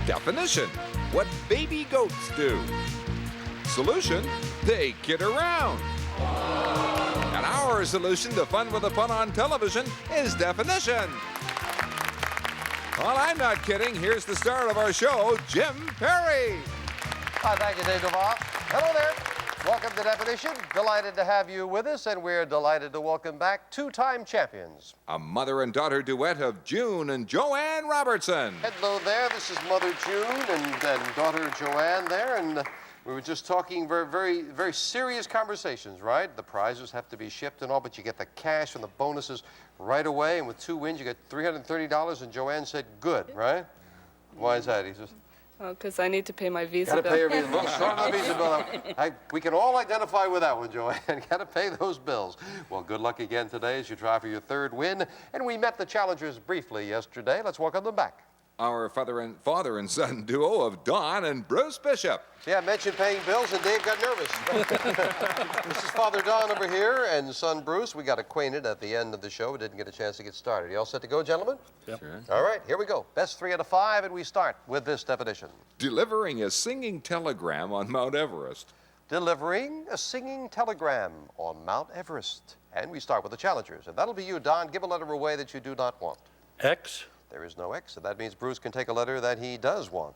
Definition: what baby goats do. Solution: they kid around. And our solution to fun with a pun on television is definition. Well, I'm not kidding. Here's the star of our show, Jim Perry. Hi, thank you, Dave Duval. Hello there. Welcome to Definition. Delighted to have you with us, and we're delighted to welcome back two-time champions. A mother and daughter duet of June and Joanne Robertson. Hello there. This is Mother June and daughter Joanne there, and we were just talking very serious conversations, right? The prizes have to be shipped and all, but you get the cash and the bonuses right away, and with 2 wins, you get $330, and Joanne said, good, right? Why is that? He says, because I need to pay my visa gotta bill. pay your visa bill. Strong on visa bill. We can all identify with that one, Joanne. Gotta pay those bills. Well, good luck again today as you try for your third win. And we met the challengers briefly yesterday. Let's welcome them back. Our father and son duo of Don and Bruce Bishop. Yeah, I mentioned paying bills, and Dave got nervous. This is Father Don over here, and son Bruce. We got acquainted at the end of the show. We didn't get a chance to get started. You all set to go, gentlemen? Yep. Sure. All right, here we go. Best 3 out of 5, and we start with this definition. Delivering a singing telegram on Mount Everest. Delivering a singing telegram on Mount Everest. And we start with the challengers, and that'll be you, Don. Give a letter away that you do not want. X. There is no X, so that means Bruce can take a letter that he does want.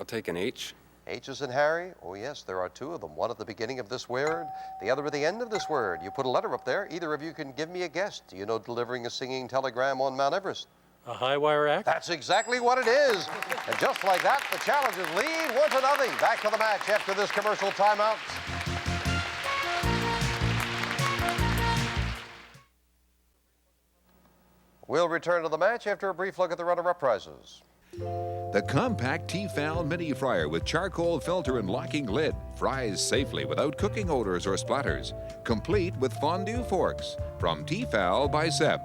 I'll take an H. H is in Harry. Oh, yes, there are 2 of them. One at the beginning of this word, the other at the end of this word. You put a letter up there. Either of you can give me a guess. Do you know delivering a singing telegram on Mount Everest? A high wire act. That's exactly what it is. And just like that, the challengers lead 1-0. Back to the match after this commercial timeout. We'll return to the match after a brief look at the runner-up prizes. The compact Tefal mini fryer with charcoal filter and locking lid fries safely without cooking odors or splatters, complete with fondue forks from Tefal by Seb.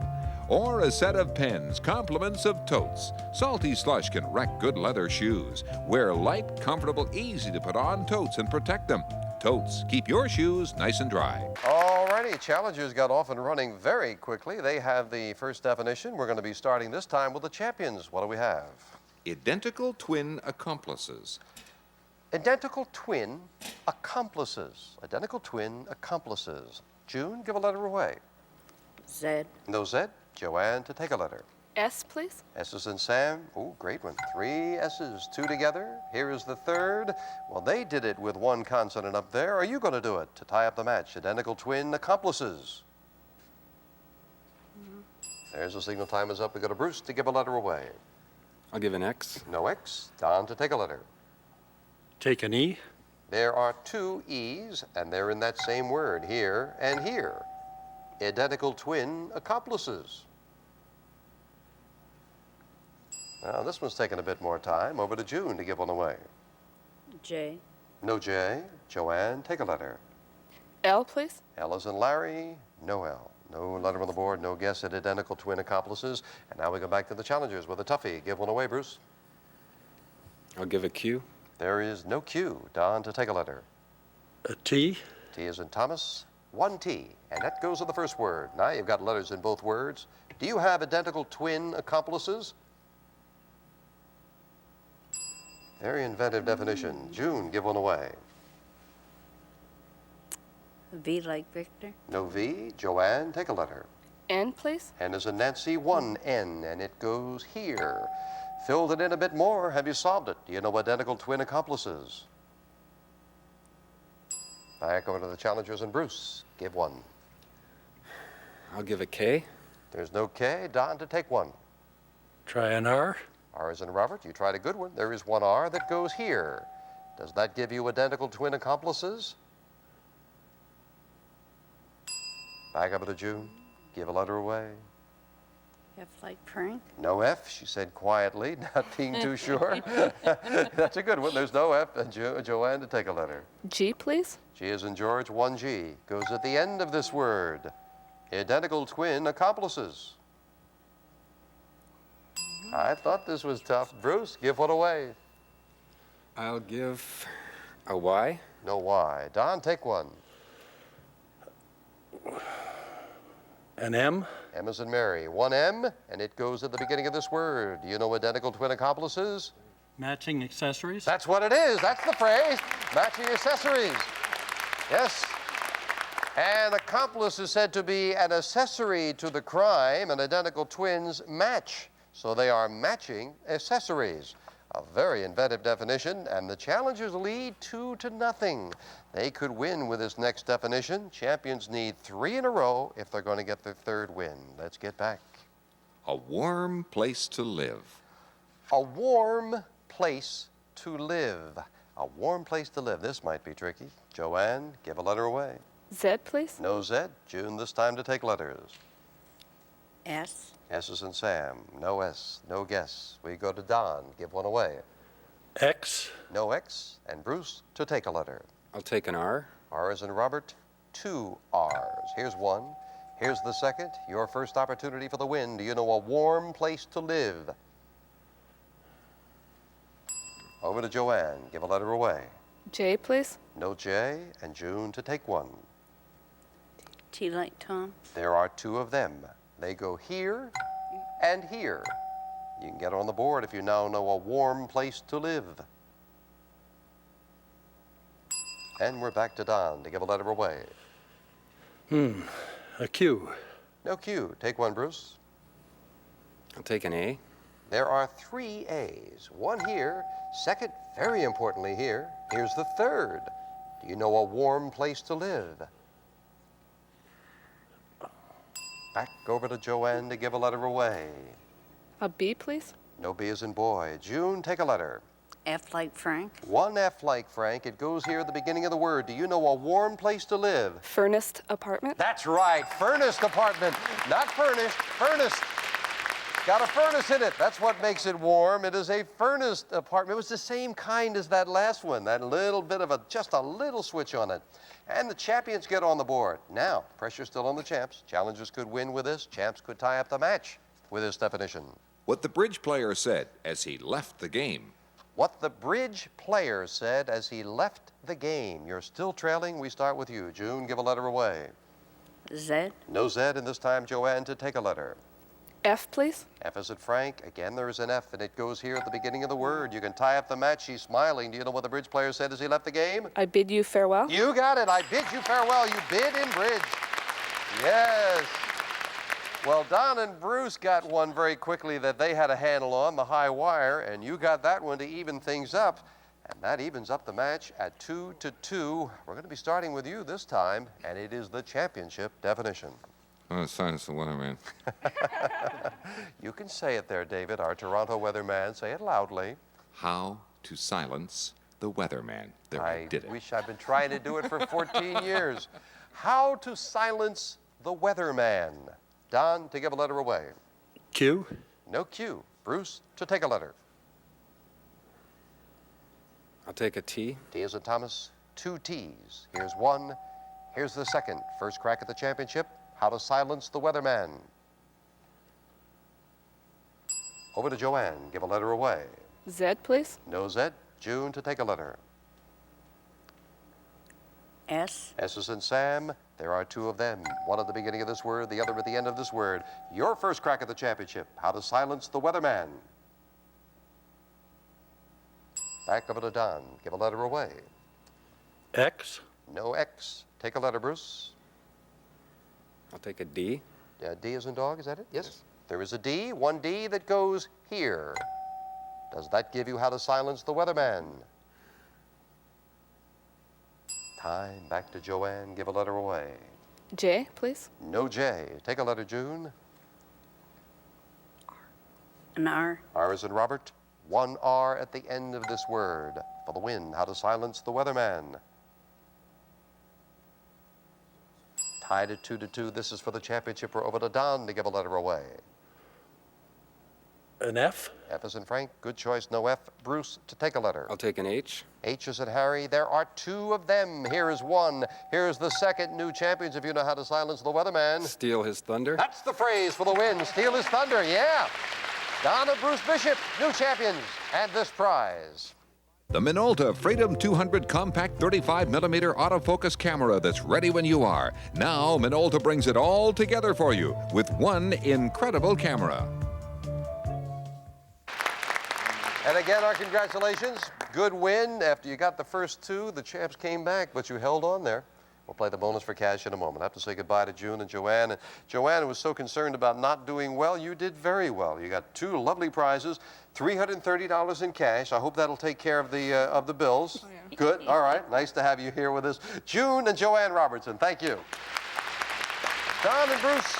Or a set of pens, compliments of totes. Salty slush can wreck good leather shoes. Wear light, comfortable, easy to put on totes and protect them. Totes, keep your shoes nice and dry. Alrighty, challengers got off and running very quickly. They have the first definition. We're going to be starting this time with the champions. What do we have? Identical twin accomplices. Identical twin accomplices. Identical twin accomplices. June, give a letter away. Z. No Z. Joanne, to take a letter. S, please. S is in Sam. Oh, great one. 3 S's, 2 together. Here is the third. Well, they did it with 1 consonant up there. Are you going to do it to tie up the match? Identical twin accomplices. There's the signal time is up. We go to Bruce to give a letter away. I'll give an X. No X. Don, to take a letter. Take an E. There are 2 E's, and they're in that same word, here and here. Identical twin accomplices. Now, this one's taking a bit more time. Over to June to give one away. J. No J. Joanne, take a letter. L, please. L is in Larry. No L. No letter on the board. No guess at identical twin accomplices. And now we go back to the challengers with a toughie. Give one away, Bruce. I'll give a Q. There is no Q. Don, to take a letter. A T. T is in Thomas. 1 T. And that goes with the first word. Now you've got letters in both words. Do you have identical twin accomplices? Very inventive definition. June, give one away. V like Victor. No V. Joanne, take a letter. N, please. N is in Nancy, 1 N, and it goes here. Filled it in a bit more. Have you solved it? Do you know identical twin accomplices? Back over to the challengers and Bruce. Give one. I'll give a K. There's no K. Don, to take one. Try an R. R is in Robert. You tried a good one. There is 1 R that goes here. Does that give you identical twin accomplices? Back up to June. Give a letter away. F like Frank. No F, she said quietly, not being too sure. That's a good one. There's no F. And Joanne, to take a letter. G, please. G is in George. 1 G goes at the end of this word. Identical twin accomplices. I thought this was tough. Bruce, give one away. I'll give a Y. No Y. Don, take one. An M. M is in Mary. 1 M, and it goes at the beginning of this word. Do you know identical twin accomplices? Matching accessories. That's what it is. That's the phrase. Matching accessories. Yes. An accomplice is said to be an accessory to the crime, and identical twins match. So they are matching accessories. A very inventive definition, and the challengers lead 2-0. They could win with this next definition. Champions need 3 in a row if they're going to get their third win. Let's get back. A warm place to live. A warm place to live. A warm place to live. This might be tricky. Joanne, give a letter away. Z, please. No Z. June, this time to take letters. S. S's and Sam. No S. No guess. We go to Don. Give one away. X. No X. And Bruce to take a letter. I'll take an R. R as in Robert. 2 R's. Here's one. Here's the second. Your first opportunity for the win. Do you know a warm place to live? Over to Joanne. Give a letter away. J, please. No J. And June to take one. T like Tom. There are 2 of them. They go here and here. You can get on the board if you now know a warm place to live. And we're back to Don to give a letter away. A Q. No Q. Take one, Bruce. I'll take an A. There are 3 A's. One here. Second, very importantly here. Here's the third. Do you know a warm place to live? Back over to Joanne to give a letter away. A B, please. No B as in boy. June, take a letter. F like Frank. 1 F like Frank. It goes here at the beginning of the word. Do you know a warm place to live? Furnished apartment. That's right. Furnished apartment. Not furnished. Furnished. Got a furnace in it. That's what makes it warm. It is a furnished apartment. It was the same kind as that last one. That little bit of just a little switch on it. And the champions get on the board. Now, pressure's still on the champs. Challengers could win with this. Champs could tie up the match with this definition. What the bridge player said as he left the game. What the bridge player said as he left the game. You're still trailing. We start with you. June, give a letter away. Z. No Z, and this time Joanne to take a letter. F, please. F as in Frank. Again, there is an F, and it goes here at the beginning of the word. You can tie up the match. She's smiling. Do you know what the bridge player said as he left the game? I bid you farewell. You got it. I bid you farewell. You bid in bridge. Yes. Well, Don and Bruce got one very quickly that they had a handle on, the high wire, and you got that one to even things up. And that evens up the match at 2-2. We're going to be starting with you this time, and it is the championship definition. Oh, silence the weatherman. You can say it there, David, our Toronto weatherman. Say it loudly. How to silence the weatherman. There, I did it. Wish I'd been trying to do it for 14 years. How to silence the weatherman. Don, to give a letter away. Q. No Q. Bruce, to take a letter. I'll take a T. T as in Thomas. 2 T's. Here's one. Here's the second. First crack at the championship. How to silence the weatherman. Over to Joanne. Give a letter away. Z, please. No Z. June, to take a letter. S. S is in Sam. There are 2 of them. One at the beginning of this word, the other at the end of this word. Your first crack at the championship. How to silence the weatherman. Back over to Don. Give a letter away. X. No X. Take a letter, Bruce. I'll take a D. D as in dog, is that it? Yes. There is a D. 1 D that goes here. Does that give you how to silence the weatherman? Time. Back to Joanne. Give a letter away. J, please. No J. Take a letter, June. An R. R as in Robert. 1 R at the end of this word. For the win, how to silence the weatherman. Tied at 2-2. This is for the championship. We're over to Don to give a letter away. An F. F as in Frank. Good choice. No F. Bruce, to take a letter. I'll take an H. H as in Harry. There are 2 of them. Here is one. Here's the second. New champions, if you know how to silence the weatherman. Steal his thunder. That's the phrase for the win. Steal his thunder. Yeah. Don and Bruce Bishop, new champions, and this prize. The Minolta Freedom 200 compact 35mm autofocus camera that's ready when you are. Now, Minolta brings it all together for you with one incredible camera. And again, our congratulations. Good win. After you got the first two, the champs came back, but you held on there. We'll play the bonus for cash in a moment. I have to say goodbye to June and Joanne. And Joanne was so concerned about not doing well. You did very well. You got two lovely prizes, $330 in cash. I hope that'll take care of the bills. Oh, yeah. Good. All right. Nice to have you here with us. June and Joanne Robertson, thank you. Don and Bruce.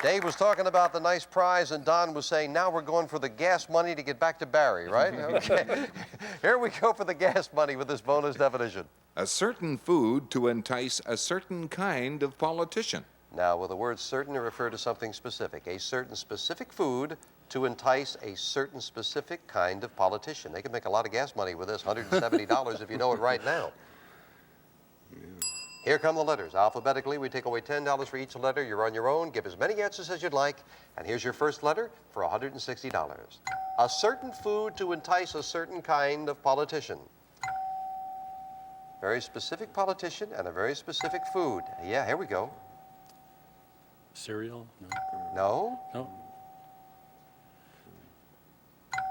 Dave was talking about the nice prize, and Don was saying, now we're going for the gas money to get back to Barry, right? Okay. Here we go for the gas money with this bonus definition. A certain food to entice a certain kind of politician. Now, with the word certain to refer to something specific, a certain specific food to entice a certain specific kind of politician. They can make a lot of gas money with this, $170 if you know it right now. Here come the letters. Alphabetically, we take away $10 for each letter. You're on your own. Give as many answers as you'd like. And here's your first letter for $160. A certain food to entice a certain kind of politician. Very specific politician and a very specific food. Yeah, here we go. Cereal? No. No? No.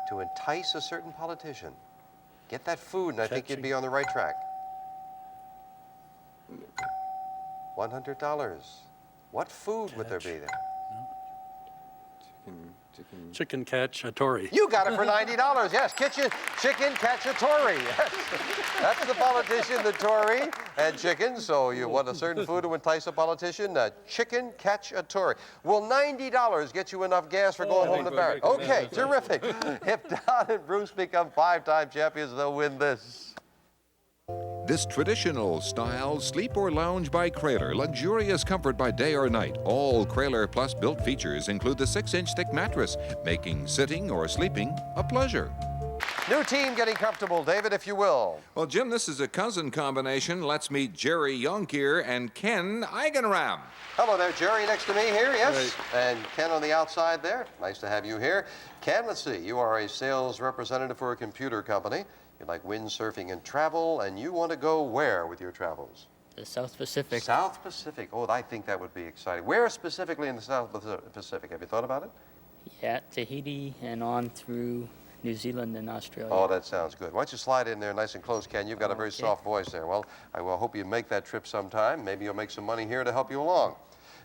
To entice a certain politician. Get that food, and I think you'd Catchy. be on the right track. $100. What food would there be there? Chicken cacciatore. You got it for $90. Yes, chicken cacciatore. Yes. That's the politician, the Tory, and chicken. So you want a certain food to entice a politician? Chicken cacciatore. Will $90 get you enough gas for going home to Barry? Okay, terrific. If Don and Bruce become 5-time champions, they'll win this. This traditional style sleep or lounge by Krahler, luxurious comfort by day or night. All Krahler Plus built features include the 6-inch thick mattress, making sitting or sleeping a pleasure. New team getting comfortable. David, if you will. Well, Jim, this is a cousin combination. Let's meet Jerry Yonkir and Ken Eigenram. Hello there, Jerry, next to me here, yes? And Ken on the outside there. Nice to have you here. Ken, let's see, you are a sales representative for a computer company. You like windsurfing and travel, and you want to go where with your travels? The South Pacific. South Pacific. Oh, I think that would be exciting. Where specifically in the South Pacific? Have you thought about it? Yeah, Tahiti and on through New Zealand and Australia. Oh, that sounds good. Why don't you slide in there nice and close, Ken? You've got a very Okay. soft voice there. Well, I will hope you make that trip sometime. Maybe you'll make some money here to help you along.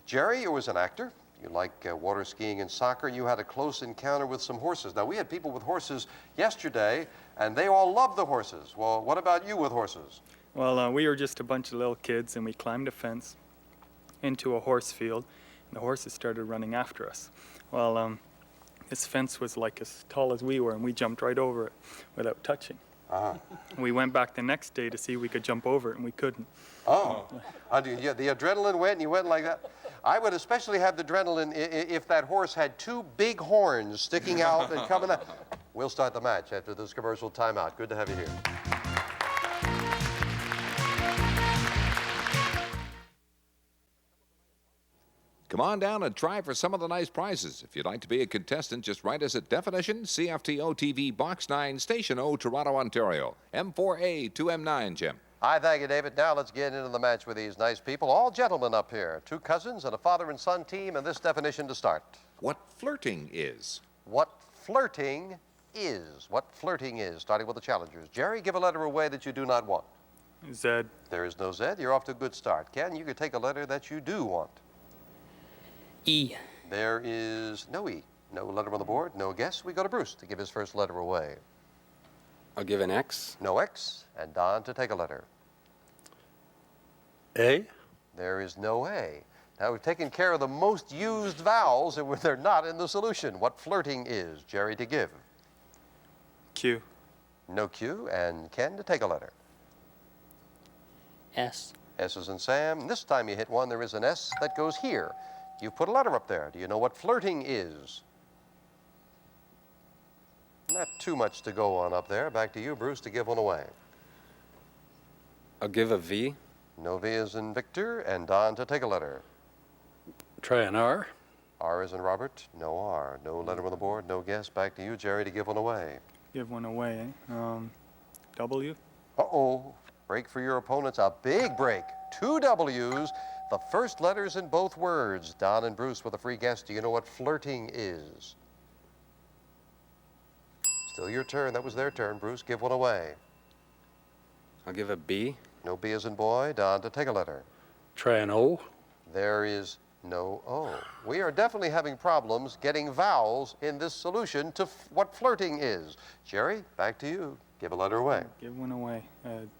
Jerry, you was an actor. You like water skiing and soccer. You had a close encounter with some horses. Now, we had people with horses yesterday, and they all loved the horses. Well, what about you with horses? Well, we were just a bunch of little kids, and we climbed a fence into a horse field, and the horses started running after us. Well, this fence was like as tall as we were, and we jumped right over it without touching. We went back the next day to see if we could jump over it, and we couldn't. Oh, yeah, the adrenaline went, and you went like that. I would especially have the adrenaline if that horse had two big horns sticking out and coming out. We'll start the match after this commercial timeout. Good to have you here. Come on down and try for some of the nice prizes. If you'd like to be a contestant, just write us at Definition, CFTO TV, Box 9, Station O, Toronto, Ontario. M4A 2M9, Jim. Hi, thank you, David. Now let's get into the match with these nice people. All gentlemen up here. Two cousins and a father and son team, and this definition to start. What flirting is. What flirting is. What flirting is, starting with the challengers. Jerry, give a letter away that you do not want. Z. There is no Z. You're off to a good start. Ken, you could take a letter that you do want. E. There is no E. No letter on the board, no guess. We go to Bruce to give his first letter away. I'll give an X. No X. And Don to take a letter. A. There is no A. Now, we've taken care of the most used vowels, and they're not in the solution. What flirting is, Jerry to give. Q. No Q. And Ken to take a letter. S. S is in Sam. This time you hit one, there is an S that goes here. You put a letter up there. Do you know what flirting is? Not too much to go on up there. Back to you, Bruce, to give one away. I'll give a V. No V is in Victor, and Don to take a letter. Try an R. R is in Robert. No R. No letter on the board. No guess. Back to you, Jerry, to give one away. Give one away. W. Uh-oh. Break for your opponents. A big break. Two W's. The first letters in both words. Don and Bruce with a free guess. Do you know what flirting is? Still your turn. That was their turn. Bruce, give one away. I'll give a B. No B as in boy. Don, to take a letter. Try an O. There is no O. We are definitely having problems getting vowels in this solution to what flirting is. Jerry, back to you. Give a letter away. Give one away.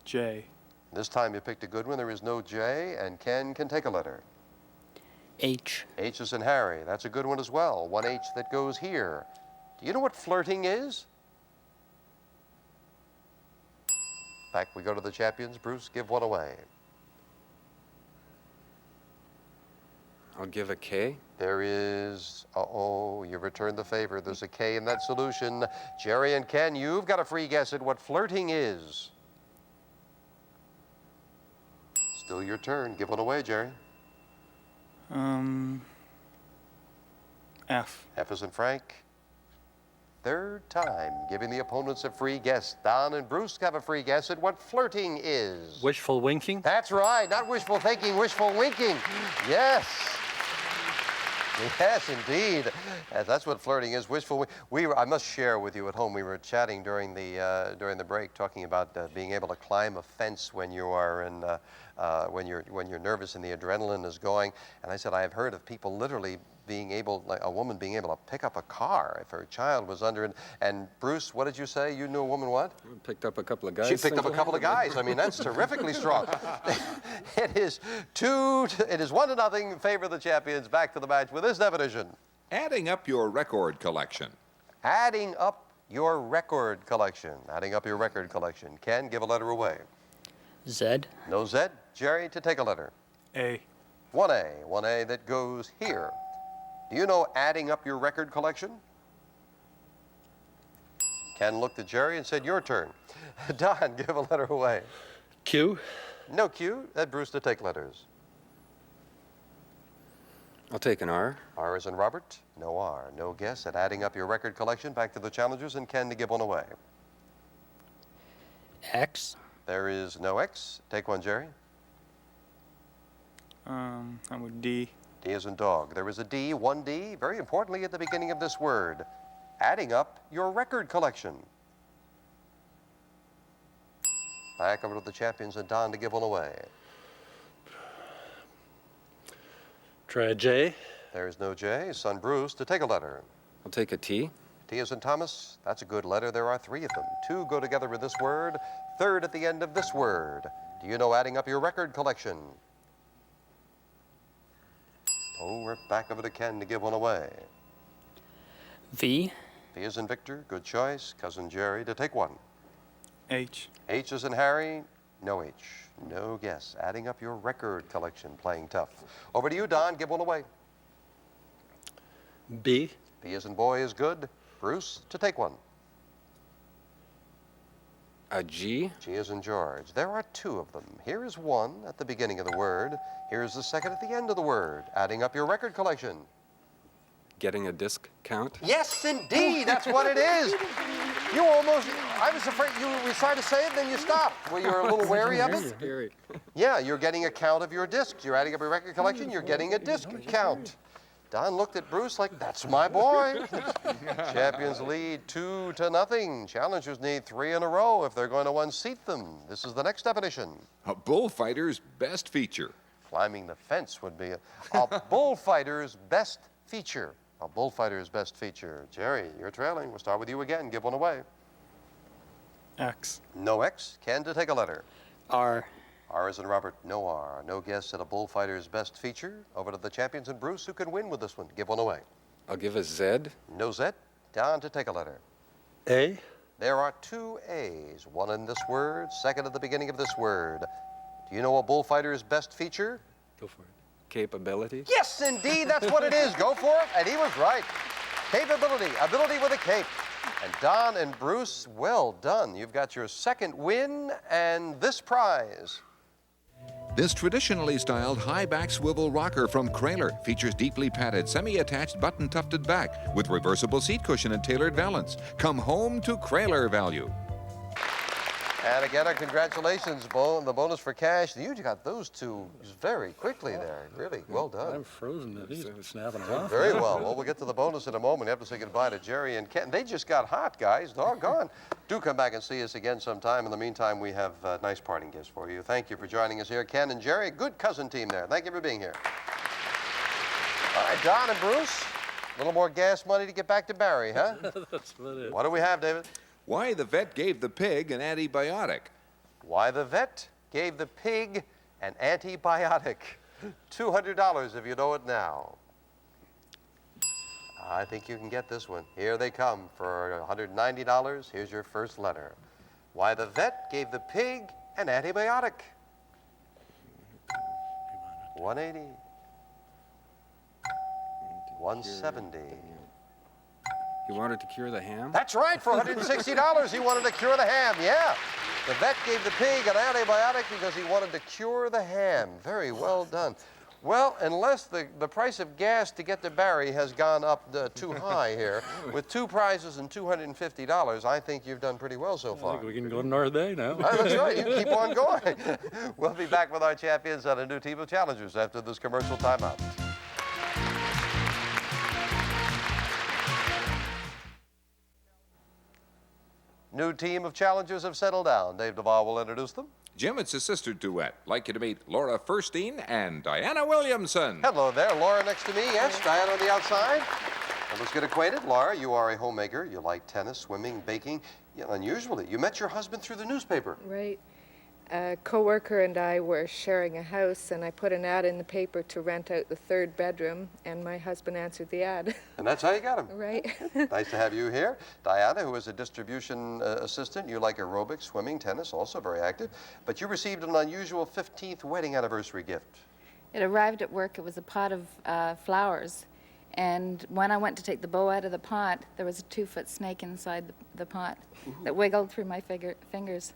J. This time you picked a good one. There is no J, and Ken can take a letter. H. H is in Harry. That's a good one as well. One H that goes here. Do you know what flirting is? Back we go to the champions. Bruce, give one away. I'll give a K. There is, uh-oh, you returned the favor. There's a K in that solution. Jerry and Ken, you've got a free guess at what flirting is. Still your turn. Give one away, Jerry. F. F is in Frank. Third time, giving the opponents a free guess. Don and Bruce have a free guess at what flirting is. Wishful winking. That's right, not wishful thinking, wishful winking. Yes. Yes, indeed. That's what flirting is. Wishful. I must share with you at home. We were chatting during the break, talking about being able to climb a fence when you are when you're nervous and the adrenaline is going. And I said I have heard of people literally being able, like a woman being able to pick up a car if her child was under it. And Bruce, what did you say? You knew a woman what? Picked up a couple of guys. She picked up a couple of guys. I mean, that's terrifically strong. It is 1-0 in favor of the champions. Back to the match with this definition. Adding up your record collection. Adding up your record collection. Adding up your record collection. Ken, give a letter away. Z. No Z. Jerry, to take a letter. A. 1A that goes here. Do you know adding up your record collection? Ken looked at Jerry and said, your turn. Don, give a letter away. Q. No Q. Bruce to take letters. I'll take an R. R is in Robert. No R. No guess at adding up your record collection. Back to the challengers and Ken to give one away. X. There is no X. Take one, Jerry. I'm with D. D is in dog. There is a D, one D, very importantly at the beginning of this word. Adding up your record collection. Back over to the champions and Don to give one away. Try a J. There is no J. Son Bruce to take a letter. I'll take a T. T is in Thomas. That's a good letter. There are 3 of them. 2 go together with this word. 3rd at the end of this word. Do you know adding up your record collection? Oh, we're back over to Ken to give one away. V. V is in Victor. Good choice. Cousin Jerry to take one. H. H is in Harry. No H. No guess. Adding up your record collection. Playing tough. Over to you, Don. Give one away. B. B is in boy is good. Bruce to take one. A G. G is in George. There are 2 of them. Here is one at the beginning of the word. Here is the second at the end of the word. Adding up your record collection. Getting a disc count. Yes, indeed. That's what it is. You almost, I was afraid you were trying to say it, then you stopped. Well, you're a little wary of it? Scary. Yeah, you're getting a count of your discs. You're adding up your record collection. You're getting a disc count. Don looked at Bruce like, that's my boy. Champions lead 2-0. Challengers need 3 in a row if they're going to unseat them. This is the next definition. A bullfighter's best feature. Climbing the fence would be a bullfighter's best feature. A bullfighter's best feature. Jerry, you're trailing. We'll start with you again. Give one away. X. No X. Ken to take a letter. R. R is in Robert. No R. No guess at a bullfighter's best feature. Over to the champions and Bruce, who can win with this one. Give one away. I'll give a Z. No Z. Don to take a letter. A. There are 2 A's. One in this word, second at the beginning of this word. Do you know a bullfighter's best feature? Go for it. Capability. Yes, indeed, that's what it is. Go for it. And he was right. Capability, ability with a cape. And Don and Bruce, well done. You've got your 2nd win and this prize. This traditionally styled high-back swivel rocker from Krahler features deeply padded, semi-attached button-tufted back with reversible seat cushion and tailored valance. Come home to Krahler value. And again, our congratulations. The bonus for cash. You got those two very quickly there. Really, well done. I'm frozen. He's snapping them off. Very well. Well, we'll get to the bonus in a moment. We have to say goodbye to Jerry and Ken. They just got hot, guys. Doggone. Do come back and see us again sometime. In the meantime, we have nice parting gifts for you. Thank you for joining us here, Ken and Jerry. Good cousin team there. Thank you for being here. All right, Don and Bruce. A little more gas money to get back to Barry, huh? That's about it. What do we have, David? Why the vet gave the pig an antibiotic. Why the vet gave the pig an antibiotic. $200 if you know it now. I think you can get this one. Here they come for $190. Here's your first letter. Why the vet gave the pig an antibiotic. 180. 170. He wanted to cure the ham? That's right, for $160, he wanted to cure the ham, yeah. The vet gave the pig an antibiotic because he wanted to cure the ham. Very well done. Well, unless the price of gas to get to Barry has gone up too high here, with 2 prizes and $250, I think you've done pretty well so I far. think we can go to North Day now. That's right, you keep on going. We'll be back with our champions on a new team of challengers after this commercial timeout. New team of challengers have settled down. Dave Duvall will introduce them. Jim, it's a sister duet. Like you to meet Laura Furstein and Diana Williamson. Hello there, Laura next to me. Yes, Diana on the outside. Well, let's get acquainted. Laura, you are a homemaker. You like tennis, swimming, baking. Yeah, unusually, you met your husband through the newspaper. Right. A coworker and I were sharing a house, and I put an ad in the paper to rent out the 3rd bedroom, and my husband answered the ad. And that's how you got him. Right. Nice to have you here. Diana, who is a distribution assistant. You like aerobics, swimming, tennis, also very active. But you received an unusual 15th wedding anniversary gift. It arrived at work. It was a pot of flowers. And when I went to take the bow out of the pot, there was a 2-foot snake inside the pot that wiggled through my fingers.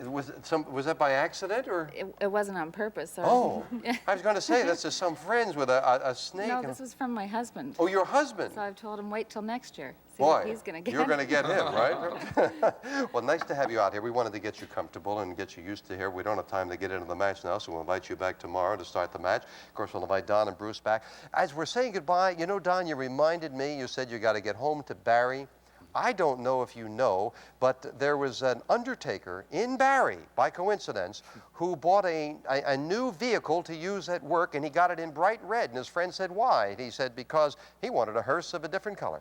Was that by accident, or? It wasn't on purpose. Or, Oh, I was going to say, that's just some friends with a snake. No, this was from my husband. Oh, your husband? So I've told him, wait till next year. See Boy, what he's going to get. you're going to get him, right? Well, nice to have you out here. We wanted to get you comfortable and get you used to here. We don't have time to get into the match now, so we'll invite you back tomorrow to start the match. Of course, we'll invite Don and Bruce back. As we're saying goodbye, you know, Don, you reminded me, you said you got to get home to Barry. I don't know if you know, but there was an undertaker in Barry, by coincidence, who bought a new vehicle to use at work, and he got it in bright red. And his friend said, why? And he said, because he wanted a hearse of a different color.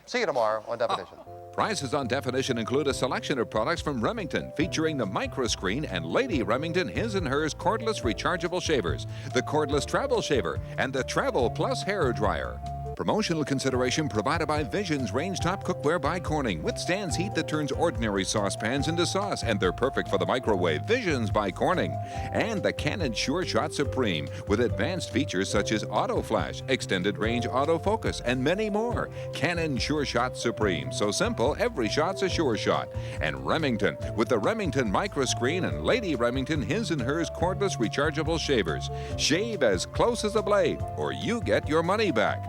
See you tomorrow on Definition. Prizes on Definition include a selection of products from Remington, featuring the Microscreen and Lady Remington His and Hers cordless rechargeable shavers, the cordless travel shaver, and the Travel Plus hair dryer. Promotional consideration provided by Visions Range Top Cookware by Corning. Withstands heat that turns ordinary saucepans into sauce, and they're perfect for the microwave. Visions by Corning. And the Canon Sure Shot Supreme, with advanced features such as auto flash, extended range autofocus, and many more. Canon Sure Shot Supreme. So simple, every shot's a sure shot. And Remington, with the Remington Microscreen and Lady Remington His and Hers cordless rechargeable shavers. Shave as close as a blade, or you get your money back.